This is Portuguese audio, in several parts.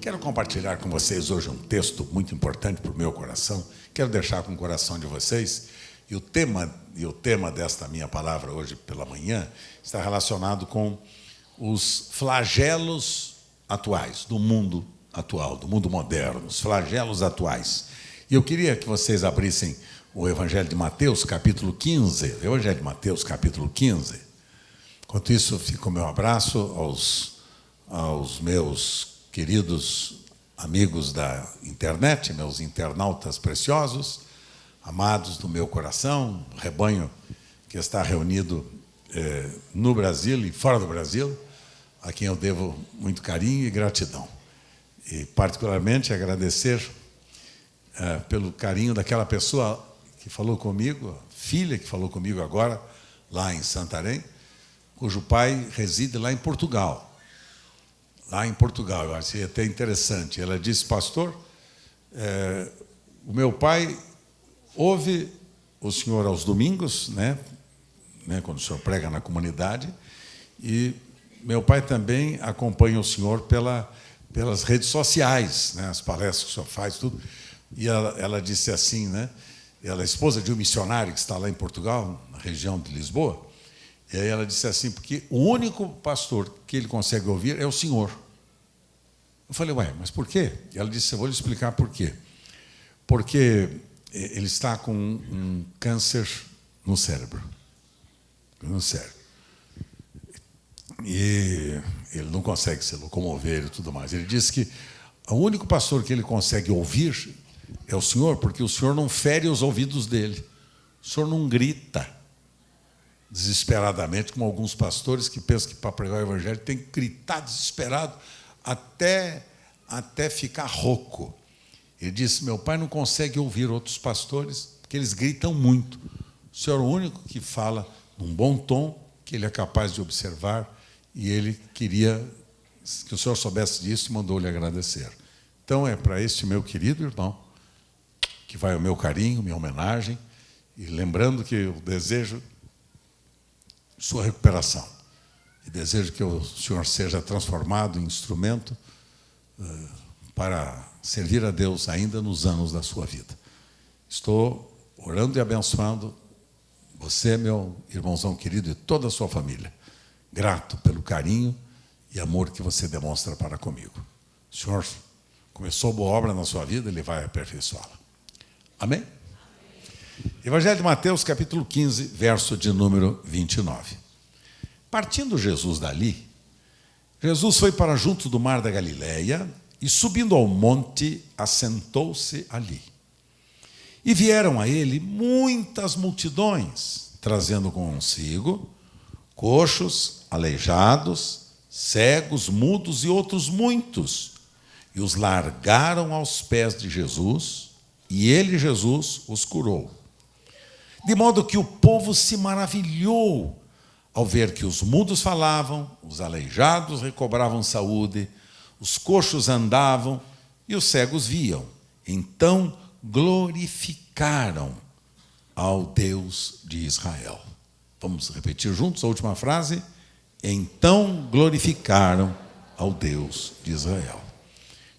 Quero compartilhar com vocês hoje um texto muito importante para o meu coração. Quero deixar com o coração de vocês. E o tema desta minha palavra hoje pela manhã está relacionado com os flagelos atuais, do mundo atual, do mundo moderno, os flagelos atuais. E eu queria que vocês abrissem o Evangelho de Mateus, capítulo 15. Evangelho de Mateus, capítulo 15. Enquanto isso, fica o meu abraço aos meus queridos amigos da internet, meus internautas preciosos, amados do meu coração, rebanho que está reunido no Brasil e fora do Brasil, a quem eu devo muito carinho e gratidão. E, particularmente, agradecer pelo carinho daquela pessoa que falou comigo, a filha que falou comigo agora, lá em Santarém, cujo pai reside lá em Portugal. Lá em Portugal, eu achei até interessante. Ela disse: pastor, o meu pai ouve o senhor aos domingos, né, quando o senhor prega na comunidade, e meu pai também acompanha o senhor pelas redes sociais, né, as palestras que o senhor faz, tudo. E ela disse assim, né, ela é esposa de um missionário que está lá em Portugal, na região de Lisboa. E aí ela disse assim, porque o único pastor que ele consegue ouvir é o senhor. Eu falei, ué, mas por quê? E ela disse, eu vou lhe explicar por quê. Porque ele está com um câncer no cérebro. No cérebro. E ele não consegue se locomover e tudo mais. Ele disse que o único pastor que ele consegue ouvir é o senhor, porque o senhor não fere os ouvidos dele. O senhor não grita desesperadamente, como alguns pastores que pensam que para pregar o evangelho tem que gritar desesperado até ficar rouco. Ele disse, meu pai não consegue ouvir outros pastores, porque eles gritam muito. O senhor é o único que fala num bom tom, que ele é capaz de observar, e ele queria que o senhor soubesse disso e mandou-lhe agradecer. Então, é para este meu querido irmão que vai o meu carinho, minha homenagem, e lembrando que eu desejo sua recuperação. E desejo que o senhor seja transformado em instrumento para servir a Deus ainda nos anos da sua vida. Estou orando e abençoando você, meu irmãozão querido, e toda a sua família. Grato pelo carinho e amor que você demonstra para comigo. O senhor começou boa obra na sua vida, ele vai aperfeiçoá-la. Amém? Evangelho de Mateus, capítulo 15, verso de número 29. Partindo Jesus dali, Jesus foi para junto do mar da Galileia e, subindo ao monte, assentou-se ali. E vieram a ele muitas multidões, trazendo consigo coxos, aleijados, cegos, mudos e outros muitos. E os largaram aos pés de Jesus, e ele, Jesus, os curou. De modo que o povo se maravilhou ao ver que os mudos falavam, os aleijados recobravam saúde, os coxos andavam e os cegos viam. Então glorificaram ao Deus de Israel. Vamos repetir juntos a última frase? Então glorificaram ao Deus de Israel.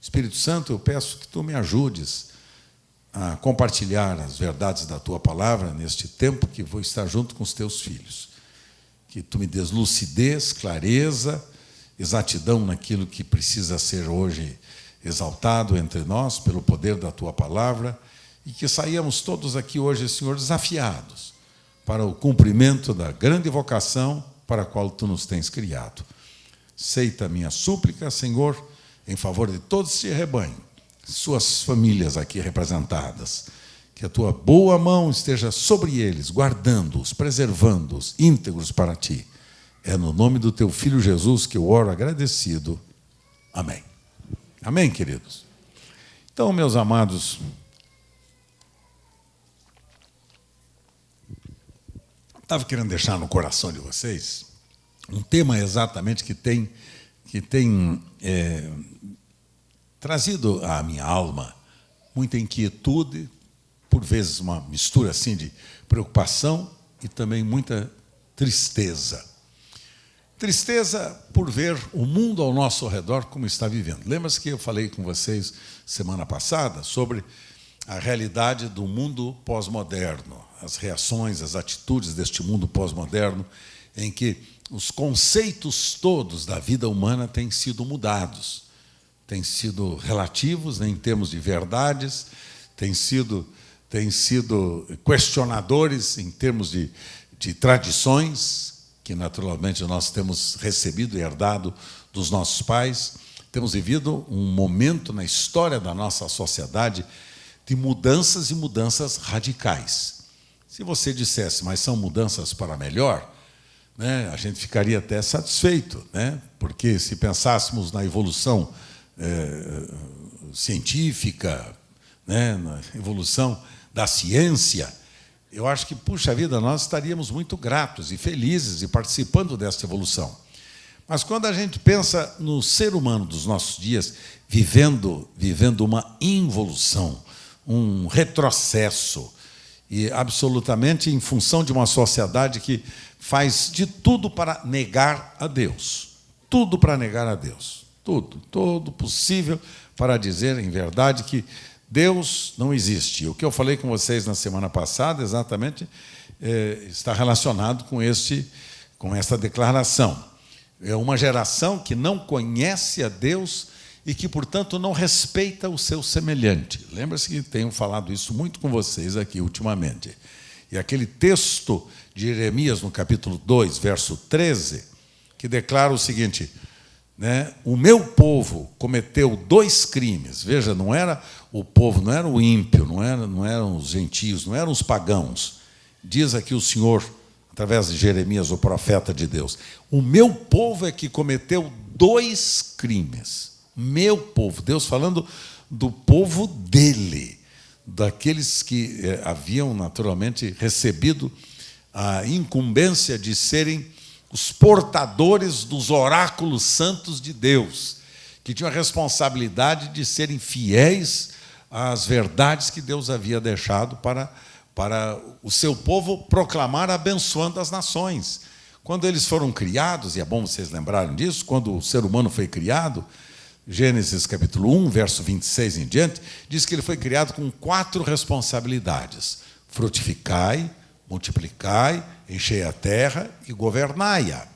Espírito Santo, eu peço que tu me ajudes a compartilhar as verdades da tua palavra neste tempo que vou estar junto com os teus filhos. Que tu me des lucidez, clareza, exatidão naquilo que precisa ser hoje exaltado entre nós pelo poder da tua palavra, e que saíamos todos aqui hoje, Senhor, desafiados para o cumprimento da grande vocação para a qual tu nos tens criado. Aceita a minha súplica, Senhor, em favor de todo este rebanho, suas famílias aqui representadas, que a tua boa mão esteja sobre eles, guardando-os, preservando-os, íntegros para ti. É no nome do teu Filho Jesus que eu oro agradecido. Amém. Amém, queridos? Então, meus amados, estava querendo deixar no coração de vocês um tema exatamente que tem trazido à minha alma muita inquietude, por vezes uma mistura assim de preocupação e também muita tristeza. Tristeza por ver o mundo ao nosso redor como está vivendo. Lembra-se que eu falei com vocês semana passada sobre a realidade do mundo pós-moderno, as reações, as atitudes deste mundo pós-moderno, em que os conceitos todos da vida humana têm sido mudados, têm sido relativos em termos de verdades, têm sido questionadores em termos de tradições, que naturalmente nós temos recebido e herdado dos nossos pais. Temos vivido um momento na história da nossa sociedade de mudanças e mudanças radicais. Se você dissesse, mas são mudanças para melhor, né, a gente ficaria até satisfeito, né, porque se pensássemos na evolução científica, né, na evolução da ciência, eu acho que, puxa vida, nós estaríamos muito gratos e felizes e participando dessa evolução. Mas quando a gente pensa no ser humano dos nossos dias, vivendo uma involução, um retrocesso, e absolutamente em função de uma sociedade que faz de tudo para negar a Deus. Tudo para negar a Deus. Todo possível para dizer, em verdade, que Deus não existe. O que eu falei com vocês na semana passada, exatamente, está relacionado com esta declaração. É uma geração que não conhece a Deus e que, portanto, não respeita o seu semelhante. Lembra-se que tenho falado isso muito com vocês aqui ultimamente. E aquele texto de Jeremias, no capítulo 2, verso 13, que declara o seguinte, né, o meu povo cometeu 2 crimes. Veja, não era o povo, não era o ímpio, não eram os gentios, não eram os pagãos. Diz aqui o Senhor, através de Jeremias, o profeta de Deus, o meu povo é que cometeu 2 crimes. Meu povo, Deus falando do povo dele, daqueles que haviam naturalmente recebido a incumbência de serem os portadores dos oráculos santos de Deus, que tinham a responsabilidade de serem fiéis às verdades que Deus havia deixado para o seu povo proclamar, abençoando as nações. Quando eles foram criados, e é bom vocês lembrarem disso, quando o ser humano foi criado, Gênesis capítulo 1, verso 26 em diante, diz que ele foi criado com 4 responsabilidades: frutificai, multiplicai, enchei a terra e governai-a.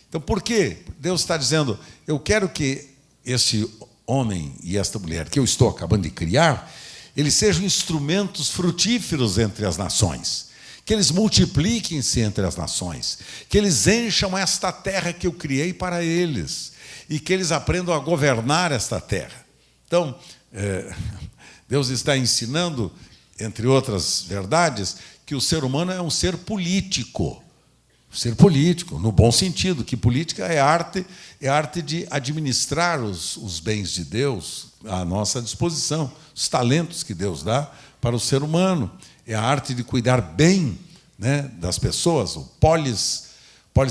Então, por quê? Deus está dizendo, eu quero que este homem e esta mulher que eu estou acabando de criar, eles sejam instrumentos frutíferos entre as nações, que eles multipliquem-se entre as nações, que eles encham esta terra que eu criei para eles, e que eles aprendam a governar esta terra. Então, Deus está ensinando, entre outras verdades, que o ser humano é um ser político. Ser político, no bom sentido, que política é arte de administrar os bens de Deus à nossa disposição, os talentos que Deus dá para o ser humano. É a arte de cuidar bem, né, das pessoas, o polis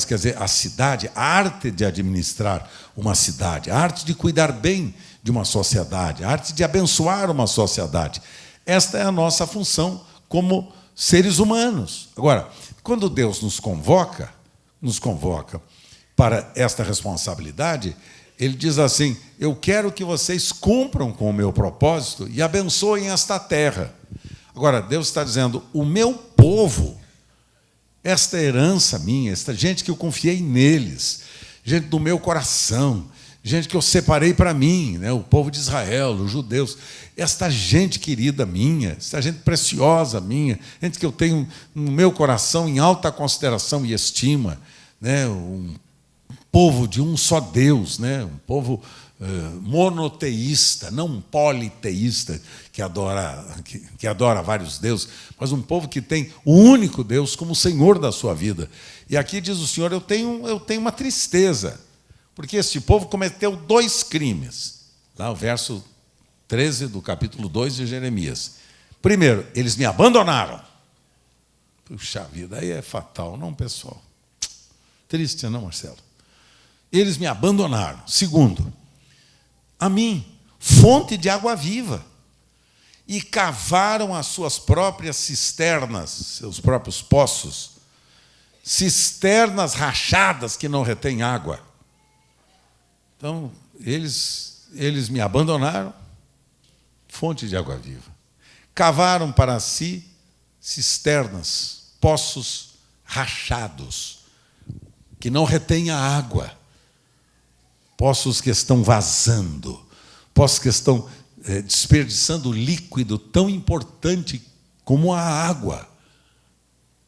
quer dizer a cidade, a arte de administrar uma cidade, a arte de cuidar bem de uma sociedade, a arte de abençoar uma sociedade. Esta é a nossa função como seres humanos. Agora, quando Deus nos convoca para esta responsabilidade, Ele diz assim, eu quero que vocês cumpram com o meu propósito e abençoem esta terra. Agora, Deus está dizendo, o meu povo, esta herança minha, esta gente que eu confiei neles, gente do meu coração, gente que eu separei para mim, né, o povo de Israel, os judeus, esta gente querida minha, esta gente preciosa minha, gente que eu tenho no meu coração em alta consideração e estima, né, um povo de um só Deus, né, um povo monoteísta, não um politeísta que adora vários deuses, mas um povo que tem o único Deus como Senhor da sua vida. E aqui diz o Senhor, eu tenho uma tristeza, porque este povo cometeu 2 crimes. Lá o verso 13 do capítulo 2 de Jeremias. Primeiro, eles me abandonaram. Puxa vida, aí é fatal, não, pessoal? Triste, não, Marcelo? Eles me abandonaram. Segundo, a mim, fonte de água viva, e cavaram as suas próprias cisternas, seus próprios poços, cisternas rachadas que não retêm água. Então, eles me abandonaram, fonte de água viva. Cavaram para si cisternas, poços rachados, que não retêm a água. Poços que estão vazando, poços que estão desperdiçando líquido tão importante como a água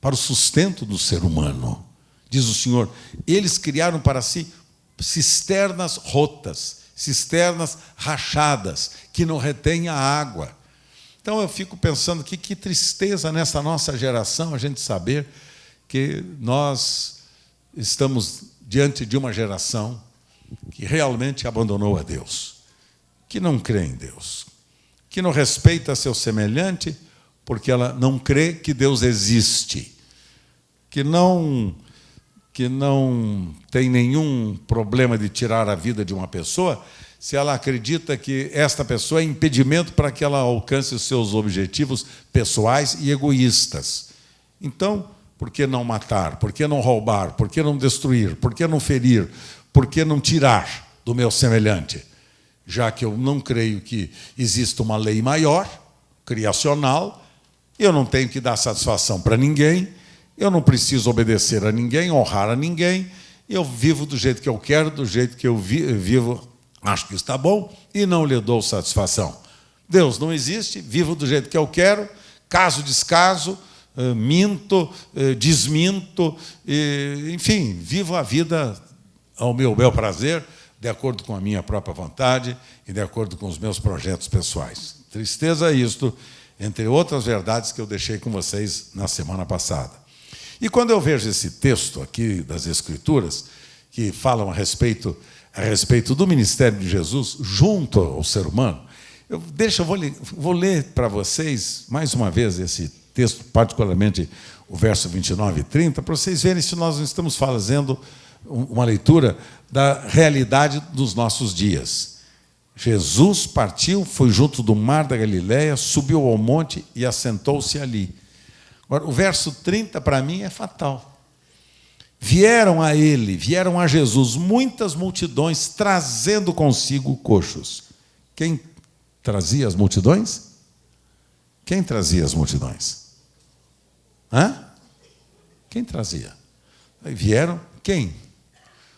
para o sustento do ser humano. Diz o Senhor, eles criaram para si cisternas rotas, cisternas rachadas, que não retêm a água. Então eu fico pensando que tristeza nessa nossa geração a gente saber que nós estamos diante de uma geração que realmente abandonou a Deus, que não crê em Deus, que não respeita seu semelhante porque ela não crê que Deus existe, que não tem nenhum problema de tirar a vida de uma pessoa se ela acredita que esta pessoa é impedimento para que ela alcance os seus objetivos pessoais e egoístas. Então, por que não matar? Por que não roubar? Por que não destruir? Por que não ferir? Por que não tirar do meu semelhante? Já que eu não creio que exista uma lei maior, criacional, eu não tenho que dar satisfação para ninguém, eu não preciso obedecer a ninguém, honrar a ninguém, eu vivo do jeito que eu quero, do jeito que eu vivo, acho que está bom, e não lhe dou satisfação. Deus não existe, vivo do jeito que eu quero, caso, descaso, minto, desminto, enfim, vivo a vida ao meu bel prazer, de acordo com a minha própria vontade e de acordo com os meus projetos pessoais. Tristeza é isto, entre outras verdades que eu deixei com vocês na semana passada. E quando eu vejo esse texto aqui das Escrituras, que falam a respeito do ministério de Jesus junto ao ser humano, eu vou ler para vocês, mais uma vez, esse texto, particularmente o verso 29 e 30, para vocês verem se nós não estamos fazendo uma leitura da realidade dos nossos dias. Jesus partiu, foi junto do mar da Galileia, subiu ao monte e assentou-se ali. Agora, o verso 30, para mim, é fatal. Vieram a Jesus, muitas multidões, trazendo consigo coxos. Quem trazia as multidões? Quem trazia as multidões? Quem trazia? Aí vieram quem?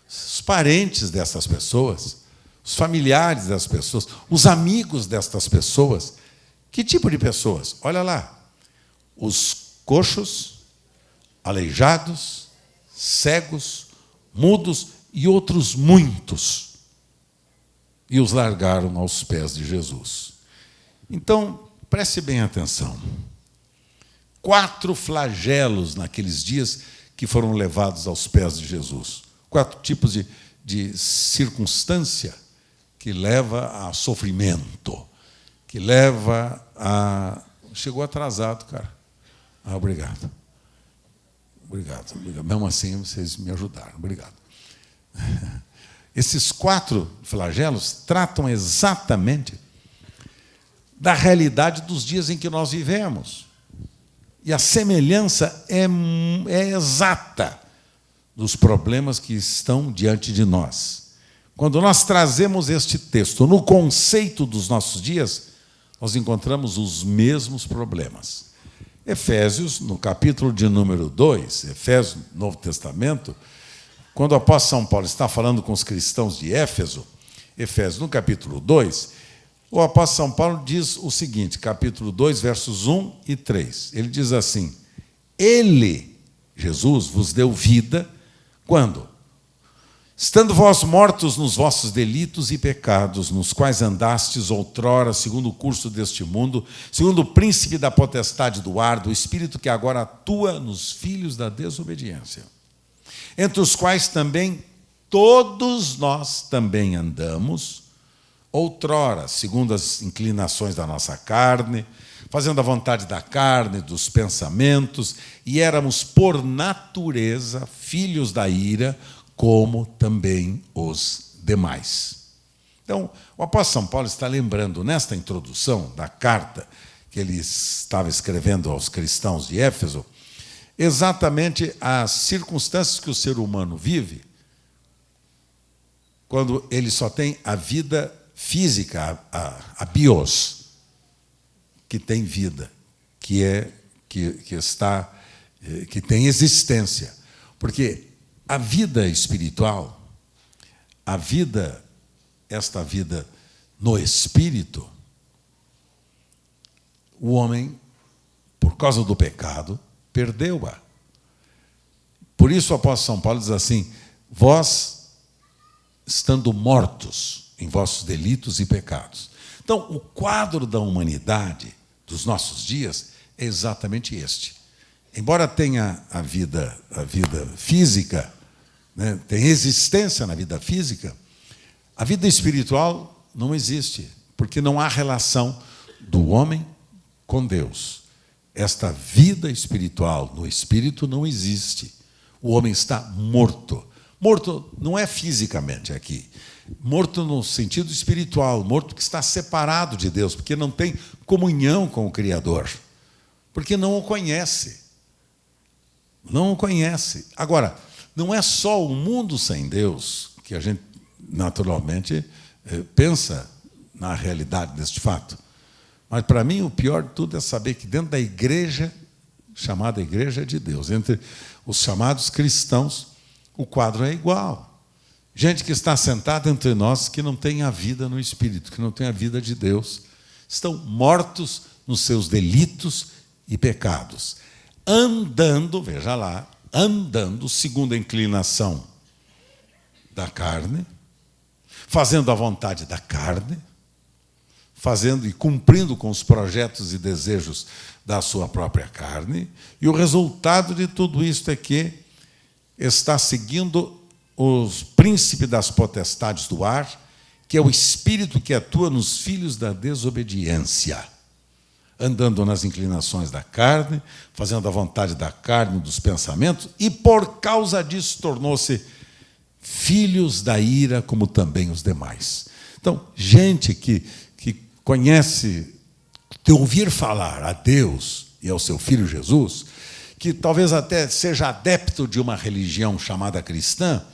Os parentes dessas pessoas, os familiares das pessoas, os amigos destas pessoas. Que tipo de pessoas? Olha lá, os coxos, aleijados, cegos, mudos e outros muitos, e os largaram aos pés de Jesus. Então, preste bem atenção. 4 flagelos naqueles dias que foram levados aos pés de Jesus. 4 tipos de circunstância que leva a sofrimento, que leva a... Chegou atrasado, cara. Obrigado. Obrigado. Mesmo assim, vocês me ajudaram. Obrigado. Esses 4 flagelos tratam exatamente da realidade dos dias em que nós vivemos. E a semelhança é exata dos problemas que estão diante de nós. Quando nós trazemos este texto no conceito dos nossos dias, nós encontramos os mesmos problemas. Efésios, no capítulo de número 2, Efésios, Novo Testamento, quando o apóstolo São Paulo está falando com os cristãos de Éfeso, Efésios, no capítulo 2, o apóstolo São Paulo diz o seguinte, capítulo 2, versos 1 e 3. Ele diz assim, Ele, Jesus, vos deu vida, quando? Estando vós mortos nos vossos delitos e pecados, nos quais andastes outrora, segundo o curso deste mundo, segundo o príncipe da potestade do ar, do espírito que agora atua nos filhos da desobediência, entre os quais também todos nós também andamos, outrora, segundo as inclinações da nossa carne, fazendo a vontade da carne, dos pensamentos, e éramos, por natureza, filhos da ira, como também os demais. Então, o apóstolo São Paulo está lembrando, nesta introdução da carta que ele estava escrevendo aos cristãos de Éfeso, exatamente as circunstâncias que o ser humano vive quando ele só tem a vida física, a bios, que tem vida, que tem existência. Porque a vida espiritual, esta vida no espírito, o homem, por causa do pecado, perdeu-a. Por isso o apóstolo São Paulo diz assim: vós, estando mortos em vossos delitos e pecados. Então, o quadro da humanidade dos nossos dias é exatamente este. Embora tenha a vida física, né, tem existência na vida física, a vida espiritual não existe, porque não há relação do homem com Deus. Esta vida espiritual no espírito não existe. O homem está morto. Morto não é fisicamente aqui. Morto no sentido espiritual, morto que está separado de Deus, porque não tem comunhão com o Criador, porque não o conhece. Não o conhece. Agora, não é só o mundo sem Deus que a gente naturalmente pensa na realidade deste fato. Mas, para mim, o pior de tudo é saber que dentro da igreja, chamada Igreja de Deus, entre os chamados cristãos, o quadro é igual. Gente que está sentada entre nós que não tem a vida no Espírito, que não tem a vida de Deus. Estão mortos nos seus delitos e pecados. Andando, veja lá, andando segundo a inclinação da carne, fazendo a vontade da carne, fazendo e cumprindo com os projetos e desejos da sua própria carne, e o resultado de tudo isto é que está seguindo os príncipes das potestades do ar, que é o espírito que atua nos filhos da desobediência, andando nas inclinações da carne, fazendo a vontade da carne, dos pensamentos, e por causa disso tornou-se filhos da ira, como também os demais. Então, gente que conhece, de ouvir falar a Deus e ao seu Filho Jesus, que talvez até seja adepto de uma religião chamada cristã,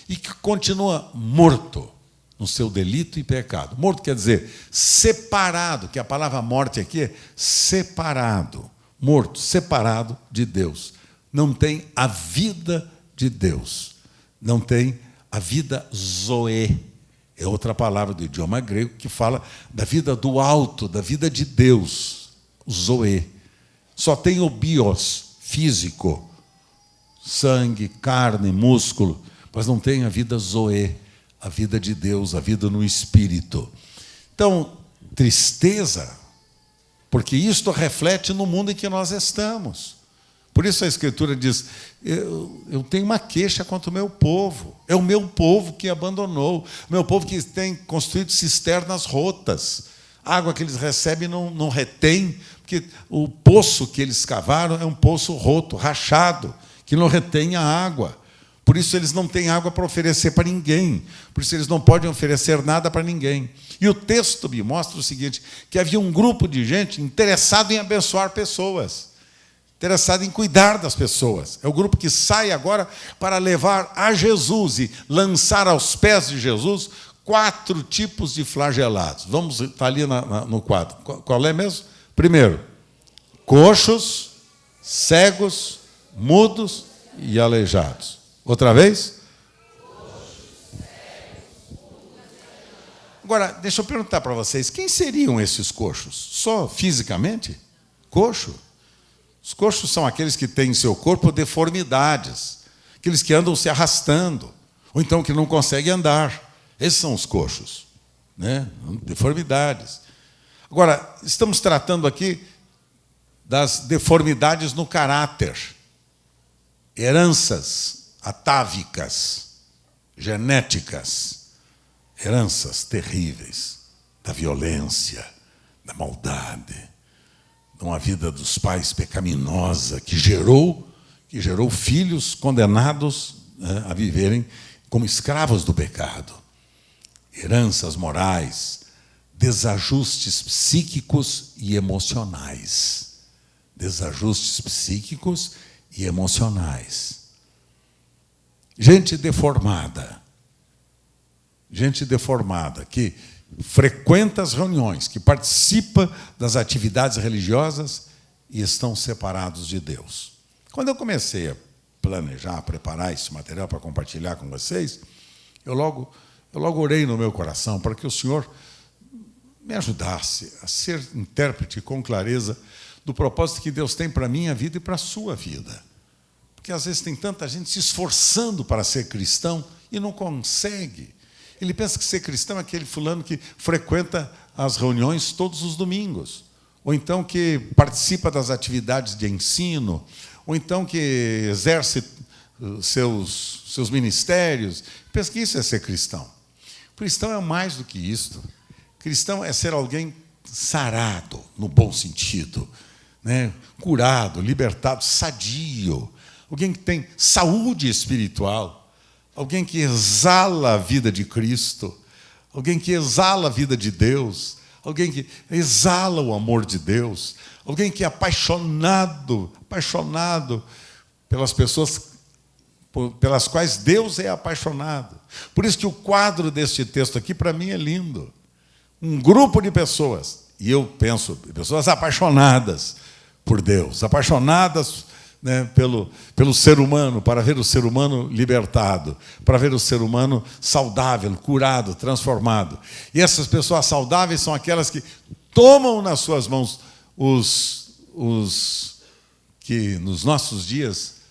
e que continua morto no seu delito e pecado. Morto quer dizer separado, que a palavra morte aqui é separado. Morto, separado de Deus. Não tem a vida de Deus. Não tem a vida zoe. É outra palavra do idioma grego que fala da vida do alto, da vida de Deus, o zoe. Só tem o bios, físico, sangue, carne, músculo, mas não tem a vida zoe, a vida de Deus, a vida no Espírito. Então, tristeza, porque isto reflete no mundo em que nós estamos. Por isso a Escritura diz, eu tenho uma queixa contra o meu povo. É o meu povo que abandonou. O meu povo que tem construído cisternas rotas. A água que eles recebem não retém, porque o poço que eles cavaram é um poço roto, rachado, que não retém a água. Por isso eles não têm água para oferecer para ninguém. Por isso eles não podem oferecer nada para ninguém. E o texto me mostra o seguinte, que havia um grupo de gente interessado em abençoar pessoas. Interessado em cuidar das pessoas. É o grupo que sai agora para levar a Jesus e lançar aos pés de Jesus 4 tipos de flagelados. Vamos, está ali no quadro. Qual é mesmo? Primeiro, coxos, cegos, mudos e aleijados. Outra vez? Agora, deixa eu perguntar para vocês, quem seriam esses coxos? Só fisicamente? Coxo? Os coxos são aqueles que têm em seu corpo deformidades, aqueles que andam se arrastando, ou então que não conseguem andar. Esses são os coxos, né? Deformidades. Agora, estamos tratando aqui das deformidades no caráter, heranças atávicas, genéticas, heranças terríveis da violência, da maldade, uma vida dos pais pecaminosa que gerou filhos condenados, né, a viverem como escravos do pecado. Heranças morais, desajustes psíquicos e emocionais. Desajustes psíquicos e emocionais. Gente deformada, que frequenta as reuniões, que participa das atividades religiosas e estão separados de Deus. Quando eu comecei a planejar, a preparar esse material para compartilhar com vocês, eu logo orei no meu coração para que o Senhor me ajudasse a ser intérprete com clareza do propósito que Deus tem para a minha vida e para a sua vida. Porque às vezes tem tanta gente se esforçando para ser cristão e não consegue. Ele pensa que ser cristão é aquele fulano que frequenta as reuniões todos os domingos, ou então que participa das atividades de ensino, ou então que exerce seus ministérios. Pensa que isso é ser cristão. Cristão é mais do que isso. Cristão é ser alguém sarado, no bom sentido, né? Curado, libertado, sadio. Alguém que tem saúde espiritual. Alguém que exala a vida de Cristo. Alguém que exala a vida de Deus. Alguém que exala o amor de Deus. Alguém que é apaixonado pelas pessoas pelas quais Deus é apaixonado. Por isso que o quadro deste texto aqui, para mim, é lindo. Um grupo de pessoas, e eu penso, pessoas apaixonadas por Deus, apaixonadas, né, pelo ser humano, para ver o ser humano libertado, para ver o ser humano saudável, curado, transformado. E essas pessoas saudáveis são aquelas que tomam nas suas mãos os que nos nossos dias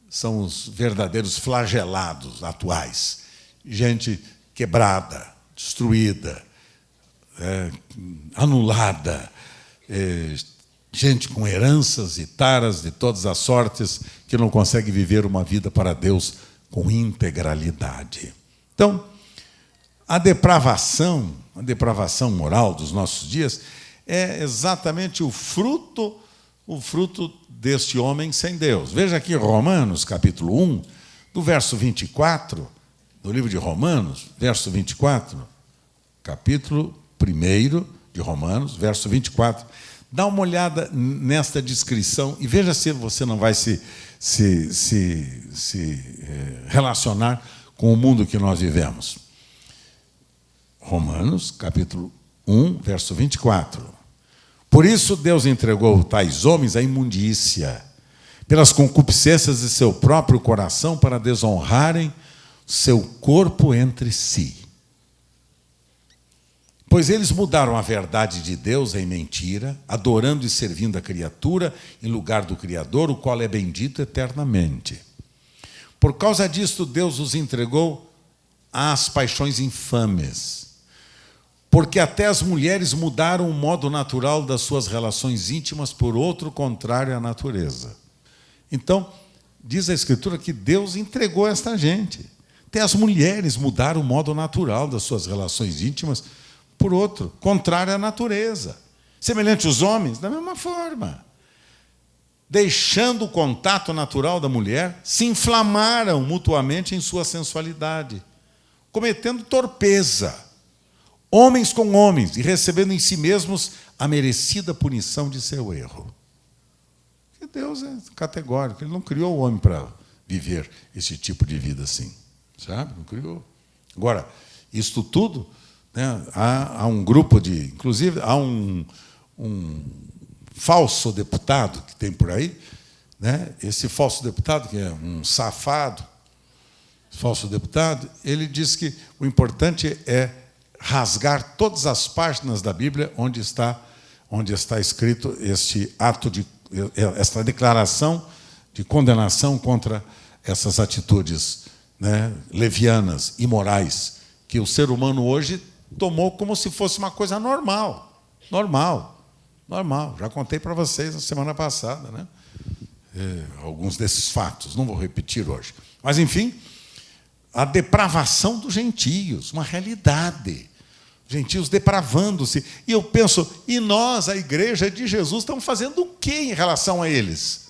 são os verdadeiros flagelados atuais. Gente quebrada, destruída, anulada, gente com heranças e taras de todas as sortes, que não consegue viver uma vida para Deus com integralidade. Então, a depravação moral dos nossos dias é exatamente o fruto deste homem sem Deus. Veja aqui Romanos, capítulo 1, do verso 24, do livro de Romanos, verso 24, capítulo 1 de Romanos, verso 24. Dá uma olhada nesta descrição e veja se você não vai se relacionar com o mundo que nós vivemos. Romanos, capítulo 1, verso 24. Por isso Deus entregou tais homens à imundícia, pelas concupiscências de seu próprio coração, para desonrarem seu corpo entre si. Pois eles mudaram a verdade de Deus em mentira, adorando e servindo a criatura em lugar do Criador, o qual é bendito eternamente. Por causa disto, Deus os entregou às paixões infames, porque até as mulheres mudaram o modo natural das suas relações íntimas por outro contrário à natureza. Então, diz a Escritura que Deus entregou esta gente. Até as mulheres mudaram o modo natural das suas relações íntimas por outro, contrário à natureza. Semelhante aos homens, da mesma forma. Deixando o contato natural da mulher, se inflamaram mutuamente em sua sensualidade, cometendo torpeza. Homens com homens, e recebendo em si mesmos a merecida punição de seu erro. Porque Deus é categórico, Ele não criou o homem para viver esse tipo de vida assim, sabe? Não criou. Agora, isto tudo, né, há um grupo de... Inclusive, há um falso deputado que tem por aí, né? Esse falso deputado, que é um safado, falso deputado, ele diz que o importante é rasgar todas as páginas da Bíblia onde está escrito este ato esta declaração de condenação contra essas atitudes, né, levianas, imorais, que o ser humano hoje tomou como se fosse uma coisa normal. Já contei para vocês na semana passada, né? Alguns desses fatos, não vou repetir hoje. Mas, enfim, a depravação dos gentios, uma realidade. Gentios depravando-se. E eu penso, e nós, a igreja de Jesus, estamos fazendo o quê em relação a eles?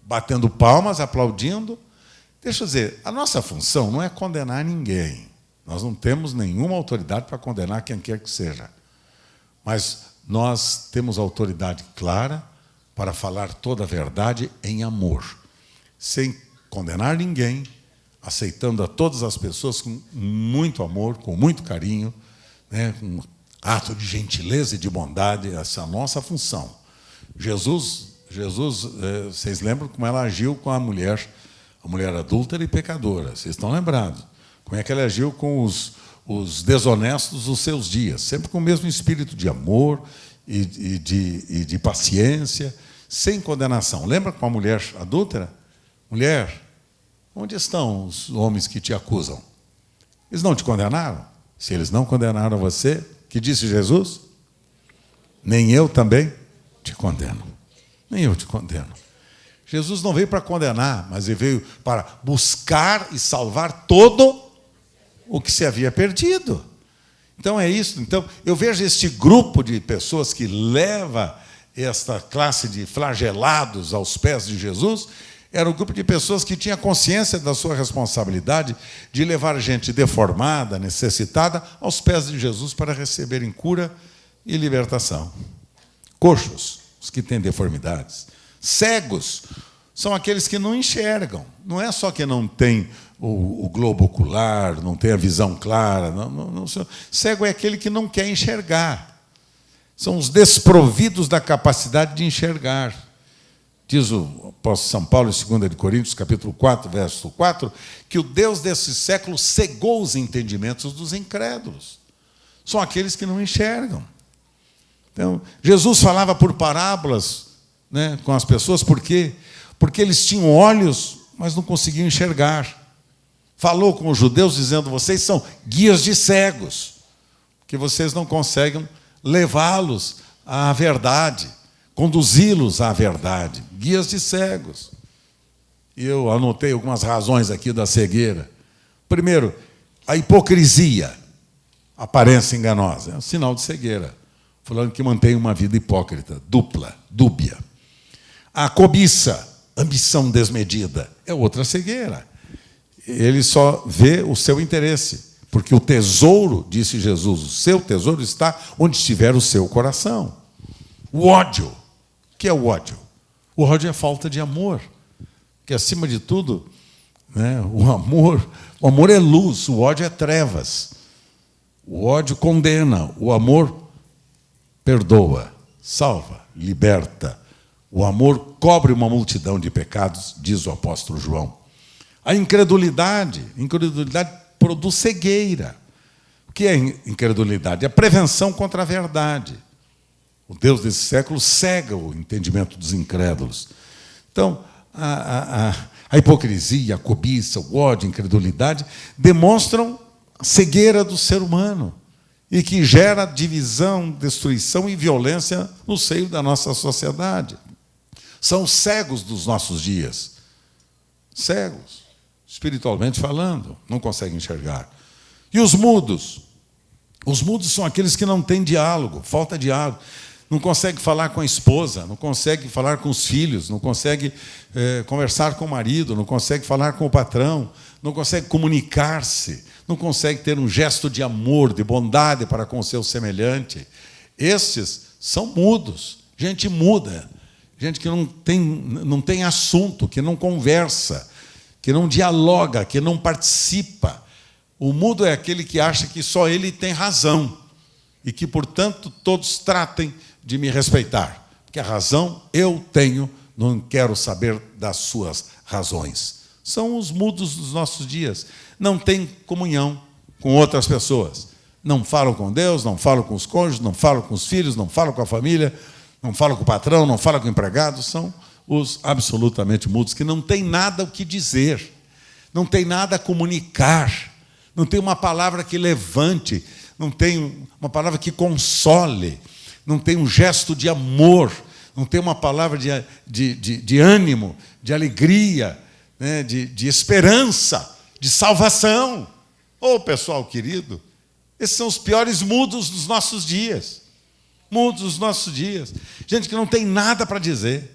Batendo palmas, aplaudindo? Deixa eu dizer, a nossa função não é condenar ninguém. Nós não temos nenhuma autoridade para condenar quem quer que seja. Mas nós temos autoridade clara para falar toda a verdade em amor. sem condenar ninguém, aceitando a todas as pessoas com muito amor, com muito carinho, né, com um ato de gentileza e de bondade. Essa é a nossa função. Jesus, vocês lembram como ela agiu com a mulher adúltera e pecadora? Vocês estão lembrados? Como é que ela agiu com os desonestos dos seus dias? Sempre com o mesmo espírito de amor e de paciência, sem condenação. Lembra com a mulher adúltera? Mulher, onde estão os homens que te acusam? Eles não te condenaram? Se eles não condenaram você, que disse Jesus? Nem eu também te condeno. Nem eu te condeno. Jesus não veio para condenar, mas ele veio para buscar e salvar todo o que se havia perdido. Então é isso. Então eu vejo este grupo de pessoas que leva esta classe de flagelados aos pés de Jesus. Era um grupo de pessoas que tinha consciência da sua responsabilidade de levar gente deformada, necessitada, aos pés de Jesus para receberem cura e libertação. Coxos, os que têm deformidades. Cegos, são aqueles que não enxergam. Não é só que não tem o globo ocular, não tem a visão clara. Não. Cego é aquele que não quer enxergar. São os desprovidos da capacidade de enxergar. Diz o apóstolo São Paulo em 2 Coríntios, capítulo 4, verso 4, que o Deus desse século cegou os entendimentos dos incrédulos. São aqueles que não enxergam. Então, Jesus falava por parábolas, né, com as pessoas, por quê? Porque eles tinham olhos, mas não conseguiam enxergar. Falou com os judeus, dizendo: vocês são guias de cegos, que vocês não conseguem levá-los à verdade, conduzi-los à verdade. Guias de cegos. E eu anotei algumas razões aqui da cegueira. Primeiro, a hipocrisia, aparência enganosa, é um sinal de cegueira. Falando que mantém uma vida hipócrita, dupla, dúbia. A cobiça, ambição desmedida, é outra cegueira. Ele só vê o seu interesse, porque o tesouro, disse Jesus, o seu tesouro está onde estiver o seu coração. O ódio. O que é o ódio? O ódio é falta de amor. Porque, acima de tudo, né, o amor é luz, o ódio é trevas. O ódio condena, o amor perdoa, salva, liberta. O amor cobre uma multidão de pecados, diz o apóstolo João. A incredulidade produz cegueira. O que é incredulidade? É a prevenção contra a verdade. O Deus desse século cega o entendimento dos incrédulos. Então, a hipocrisia, a cobiça, o ódio, a incredulidade demonstram a cegueira do ser humano e que gera divisão, destruição e violência no seio da nossa sociedade. São os cegos dos nossos dias. Cegos, espiritualmente falando, não conseguem enxergar. E os mudos? Os mudos são aqueles que não têm diálogo, falta diálogo. Não consegue falar com a esposa, não consegue falar com os filhos, não consegue conversar com o marido, não consegue falar com o patrão, não consegue comunicar-se, não consegue ter um gesto de amor, de bondade para com o seu semelhante. Estes são mudos, gente muda, gente que não tem assunto, que não conversa, que não dialoga, que não participa. O mudo é aquele que acha que só ele tem razão e que, portanto, todos tratem de me respeitar, porque a razão eu tenho, não quero saber das suas razões. São os mudos dos nossos dias. Não têm comunhão com outras pessoas. Não falam com Deus, não falam com os cônjuges, não falam com os filhos, não falam com a família, não falam com o patrão, não falam com o empregado. São os absolutamente mudos, que não têm nada o que dizer, não têm nada a comunicar, não tem uma palavra que levante, não tem uma palavra que console, não tem um gesto de amor, não tem uma palavra de ânimo, de alegria, né, de esperança, de salvação. Ô, pessoal querido, esses são os piores mudos dos nossos dias. Mudos dos nossos dias. Gente que não tem nada para dizer,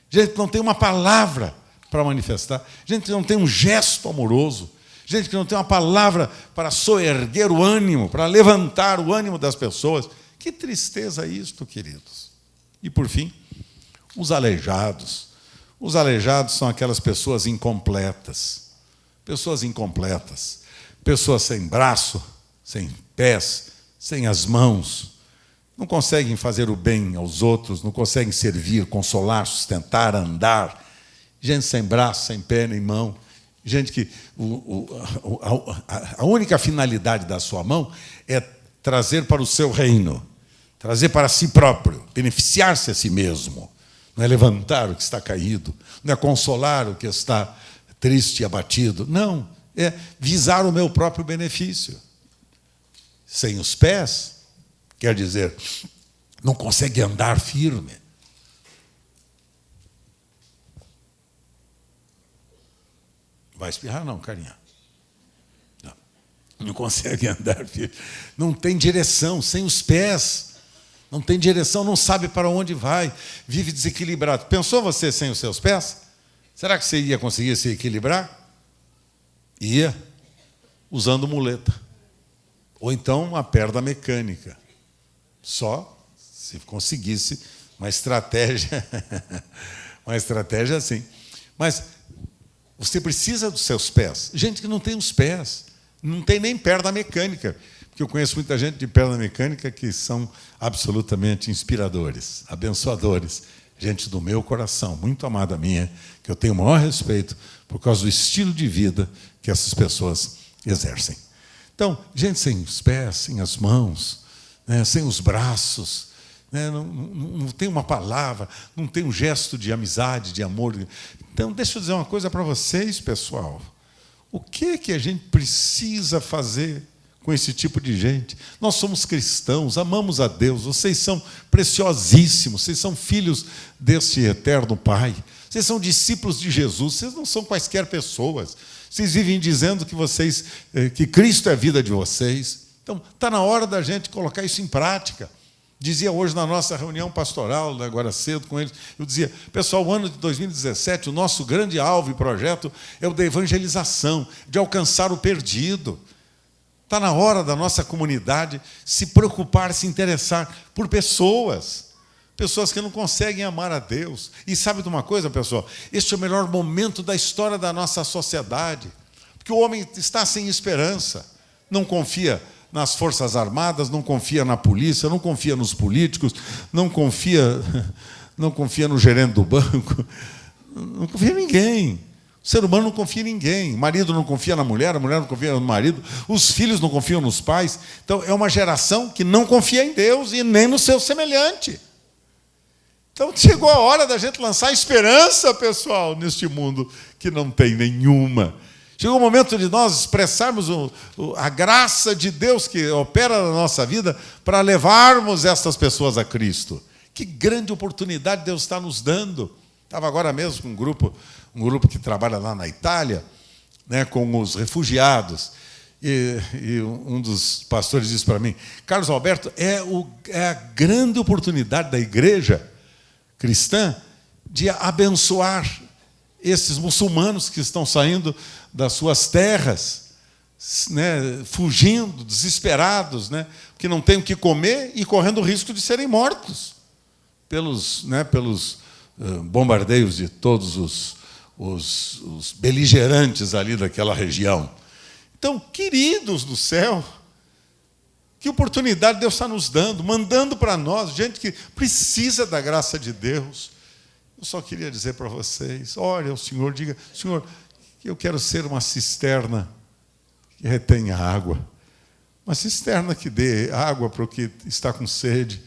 gente que não tem uma palavra para manifestar, gente que não tem um gesto amoroso, gente que não tem uma palavra para soerguer o ânimo, para levantar o ânimo das pessoas. Que tristeza isto, queridos. E, por fim, os aleijados, Os aleijados são aquelas pessoas incompletas. Pessoas incompletas. Pessoas sem braço, sem pés, sem as mãos. Não conseguem fazer o bem aos outros, não conseguem servir, consolar, sustentar, andar. Gente sem braço, sem pé nem mão. Gente que a única finalidade da sua mão é trazer para o seu reino, trazer para si próprio, beneficiar-se a si mesmo. Não é levantar o que está caído, não é consolar o que está triste e abatido. Não, é visar o meu próprio benefício. Sem os pés, quer dizer, não consegue andar firme. Vai espirrar, não, carinha. Não consegue andar firme. Não tem direção, sem os pés. Não tem direção, não sabe para onde vai. Vive desequilibrado. Pensou você sem os seus pés? Será que você ia conseguir se equilibrar? Ia, usando muleta. Ou então uma perna mecânica. Só se conseguisse uma estratégia assim. Mas você precisa dos seus pés. Gente que não tem os pés, não tem nem perna mecânica. Porque eu conheço muita gente de perna mecânica que são absolutamente inspiradores, abençoadores. Gente do meu coração, muito amada minha, que eu tenho o maior respeito por causa do estilo de vida que essas pessoas exercem. Então, gente sem os pés, sem as mãos, né, sem os braços, né, não tem uma palavra, não tem um gesto de amizade, de amor. Então, deixa eu dizer uma coisa para vocês, pessoal. O que a gente precisa fazer com esse tipo de gente? Nós somos cristãos, amamos a Deus, vocês são preciosíssimos, vocês são filhos desse eterno Pai, vocês são discípulos de Jesus, vocês não são quaisquer pessoas, vocês vivem dizendo que Cristo é a vida de vocês. Então, está na hora da gente colocar isso em prática. Dizia hoje na nossa reunião pastoral, agora cedo com eles, eu dizia, pessoal, o ano de 2017, o nosso grande alvo e projeto é o da evangelização, de alcançar o perdido. Está na hora da nossa comunidade se preocupar, se interessar por pessoas que não conseguem amar a Deus. E sabe de uma coisa, pessoal? Este é o melhor momento da história da nossa sociedade, porque o homem está sem esperança, não confia nas Forças Armadas, não confia na polícia, não confia nos políticos, não confia no gerente do banco, não confia em ninguém. O ser humano não confia em ninguém. O marido não confia na mulher, a mulher não confia no marido, os filhos não confiam nos pais. Então, é uma geração que não confia em Deus e nem no seu semelhante. Então, chegou a hora da gente lançar esperança, pessoal, neste mundo que não tem nenhuma. Chegou o momento de nós expressarmos a graça de Deus que opera na nossa vida para levarmos estas pessoas a Cristo. Que grande oportunidade Deus está nos dando. Estava agora mesmo com um grupo que trabalha lá na Itália, né, com os refugiados. E um dos pastores disse para mim, Carlos Alberto, é a grande oportunidade da igreja cristã de abençoar esses muçulmanos que estão saindo das suas terras, né, fugindo, desesperados, né, que não têm o que comer e correndo o risco de serem mortos pelos bombardeios de todos os beligerantes ali daquela região. Então, queridos do céu, que oportunidade Deus está nos dando, mandando para nós, gente que precisa da graça de Deus. Eu só queria dizer para vocês, olha, o Senhor, diga, Senhor, que eu quero ser uma cisterna que retenha água, uma cisterna que dê água para o que está com sede,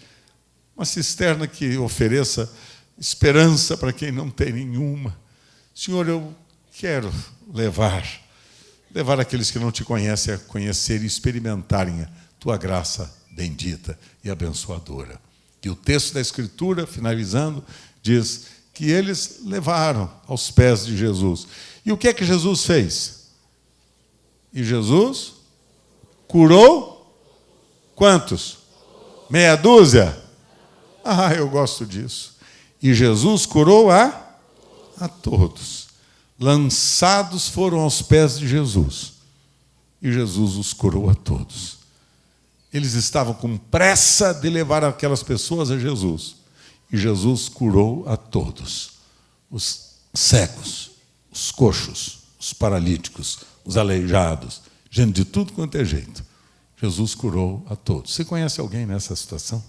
uma cisterna que ofereça esperança para quem não tem nenhuma. Senhor, eu quero levar aqueles que não te conhecem a conhecer e experimentarem a tua graça bendita e abençoadora. E o texto da Escritura, finalizando, diz que eles levaram aos pés de Jesus. E o que é que Jesus fez? E Jesus curou quantos? Meia dúzia? Ah, eu gosto disso. E Jesus curou a todos. Lançados foram aos pés de Jesus. E Jesus os curou a todos. Eles estavam com pressa de levar aquelas pessoas a Jesus. E Jesus curou a todos. Os cegos, os coxos, os paralíticos, os aleijados, gente de tudo quanto é jeito. Jesus curou a todos. Você conhece alguém nessa situação?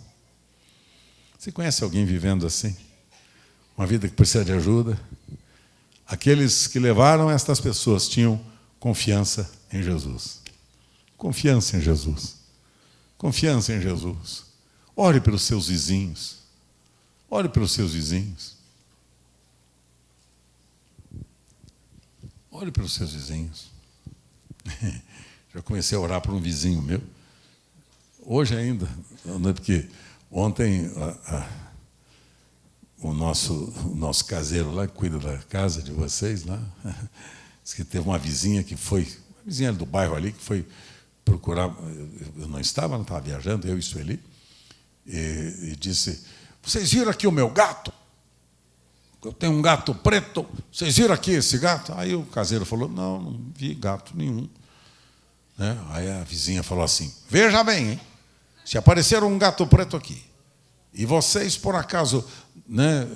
Você conhece alguém vivendo assim? Uma vida que precisa de ajuda? Aqueles que levaram estas pessoas tinham confiança em Jesus. Confiança em Jesus. Confiança em Jesus. Ore pelos seus vizinhos. Ore pelos seus vizinhos. Ore pelos seus vizinhos. Já comecei a orar por um vizinho meu. Hoje ainda, porque ontem o nosso caseiro lá, que cuida da casa de vocês, lá, disse que teve uma vizinha uma vizinha do bairro ali, que foi procurar. Eu não estava viajando, eu e Sueli, e disse: vocês viram aqui o meu gato? Eu tenho um gato preto, vocês viram aqui esse gato? Aí o caseiro falou: não vi gato nenhum. Né? Aí a vizinha falou assim: veja bem, hein? Se aparecer um gato preto aqui, e vocês, por acaso, né,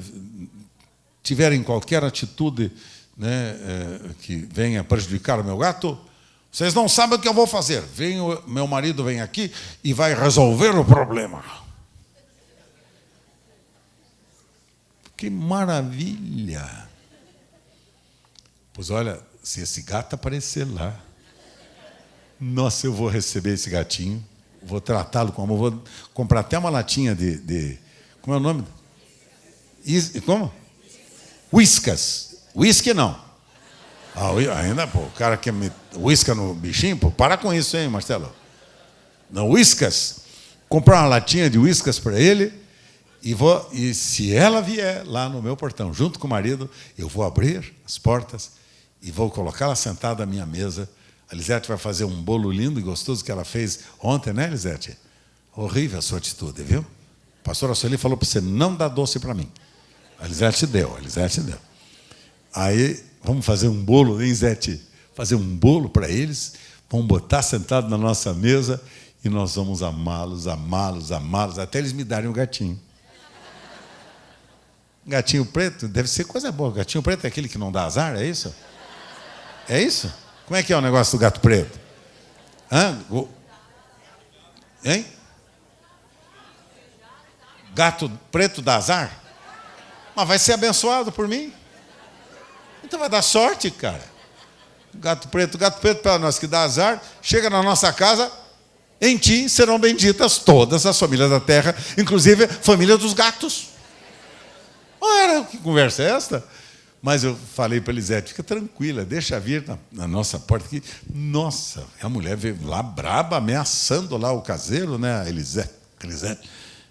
tiverem qualquer atitude, né, que venha prejudicar o meu gato, vocês não sabem o que eu vou fazer. Meu marido vem aqui e vai resolver o problema. Que maravilha! Pois olha, se esse gato aparecer lá, nossa, eu vou receber esse gatinho, vou tratá-lo como, vou comprar até uma latinha de como é o nome? Como? Whiskas. Whisky não. Ainda, pô, o cara quer whisky no bichinho, pô, para com isso, hein, Marcelo? Não, Whiskas. Comprar uma latinha de Whiskas para ele e se ela vier lá no meu portão, junto com o marido, eu vou abrir as portas e vou colocá-la sentada à minha mesa. A Lisete vai fazer um bolo lindo e gostoso que ela fez ontem, né, Lisete? Horrível a sua atitude, viu? A pastora Sueli falou para você não dar doce para mim. A Lisete deu. Aí, vamos fazer um bolo, hein, Lisete? Fazer um bolo para eles, vamos botar sentado na nossa mesa e nós vamos amá-los, até eles me darem um gatinho. Gatinho preto deve ser coisa boa. Gatinho preto é aquele que não dá azar, é isso? É isso? Como é que é o negócio do gato preto? Hein? Gato preto dá azar? Mas vai ser abençoado por mim. Então vai dar sorte, cara. Gato preto para nós que dá azar, chega na nossa casa, em ti serão benditas todas as famílias da terra, inclusive a família dos gatos. Ora, que conversa é esta? Mas eu falei para a Elisete: fica tranquila, deixa vir na nossa porta aqui. Nossa, a mulher veio lá braba, ameaçando lá o caseiro, né, a Elisete.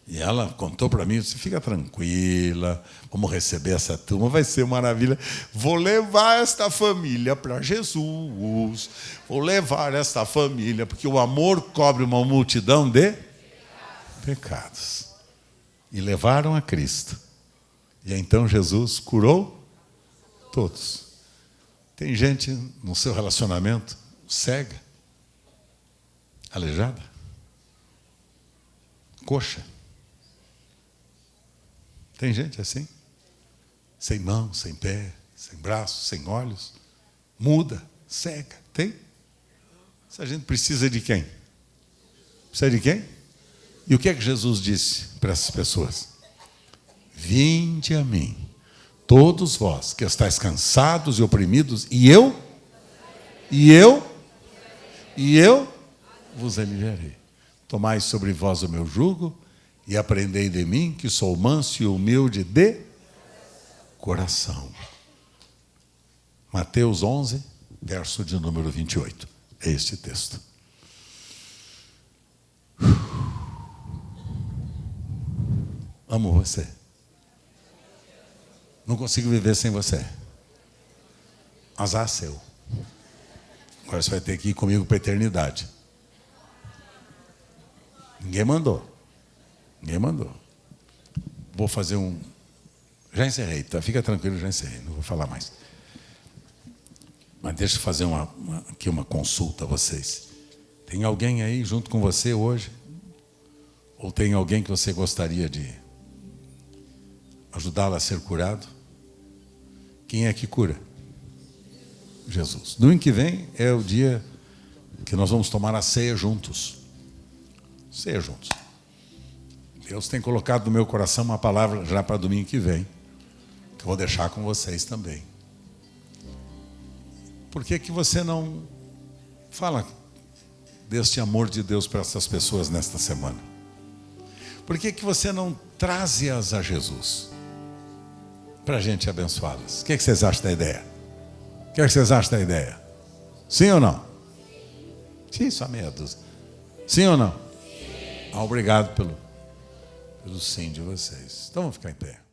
E ela contou para mim: disse, fica tranquila, vamos receber essa turma, vai ser maravilha. Vou levar esta família para Jesus. Vou levar esta família, porque o amor cobre uma multidão de pecados. E levaram a Cristo. E então Jesus curou todos. Tem gente no seu relacionamento cega, aleijada, coxa. Tem gente assim, sem mão, sem pé, sem braço, sem olhos, muda, cega. Tem? Essa gente precisa de quem? Precisa de quem? E o que é que Jesus disse para essas pessoas? Vinde a mim, todos vós que estáis cansados e oprimidos, e eu vos aliviarei. Tomai sobre vós o meu jugo e aprendei de mim, que sou manso e humilde de coração. Mateus 11, verso de número 28. É este texto. Amo você. Não consigo viver sem você. Azar seu. Agora você vai ter que ir comigo para a eternidade. Ninguém mandou. Vou fazer um... Já encerrei, tá? Fica tranquilo, já encerrei. Não vou falar mais. Mas deixa eu fazer aqui uma consulta a vocês. Tem alguém aí junto com você hoje? Ou tem alguém que você gostaria de ajudá-lo a ser curado? Quem é que cura? Jesus. Domingo que vem é o dia que nós vamos tomar a ceia juntos. Ceia juntos. Deus tem colocado no meu coração uma palavra já para domingo que vem, que eu vou deixar com vocês também. Por que que você não fala deste amor de Deus para essas pessoas nesta semana? Por que que você não traze-as a Jesus para a gente abençoá-las? O que vocês acham da ideia? O que vocês acham da ideia? Sim ou não? Sim, só meia dúzia. Sim ou não? Sim. Obrigado pelo sim de vocês. Então vamos ficar em pé.